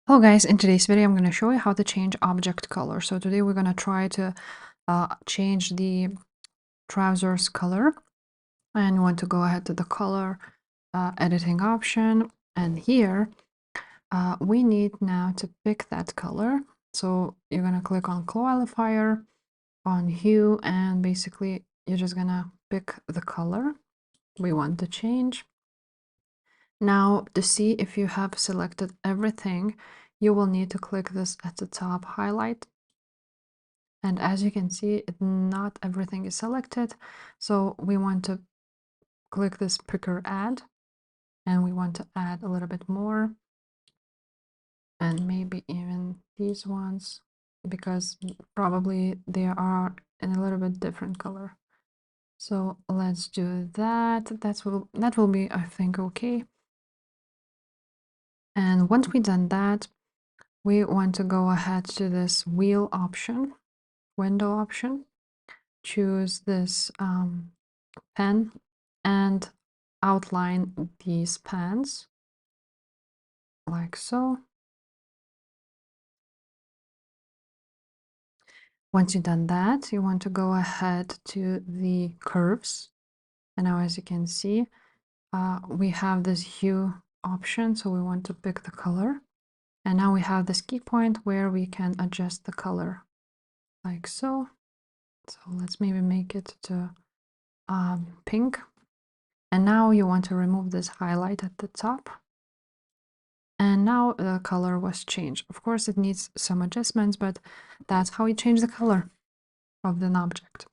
Hello guys, in today's video I'm going to show you how to change object color. So today we're going to try to change the trousers color, and you want to go ahead to the color editing option, and here we need now to pick that color. So you're going to click on qualifier, on hue, and basically you're just going to pick the color we want to change. Now, to see if you have selected everything, you will need to click this at the top highlight. And as you can see, not everything is selected. So we want to click this picker add, and we want to add a little bit more. And maybe even these ones, because probably they are in a little bit different color. So let's do that. That will be, I think, okay. And once we've done that, we want to go ahead to this wheel option, window option, choose this pen, and outline these pans like so. Once you've done that, you want to go ahead to the curves. And now, as you can see, we have this hue option, so we want to pick the color. And now we have this key point where we can adjust the color like so. So let's maybe make it to pink. And now you want to remove this highlight at the top. And now the color was changed. Of course, it needs some adjustments, but that's how you change the color of an object.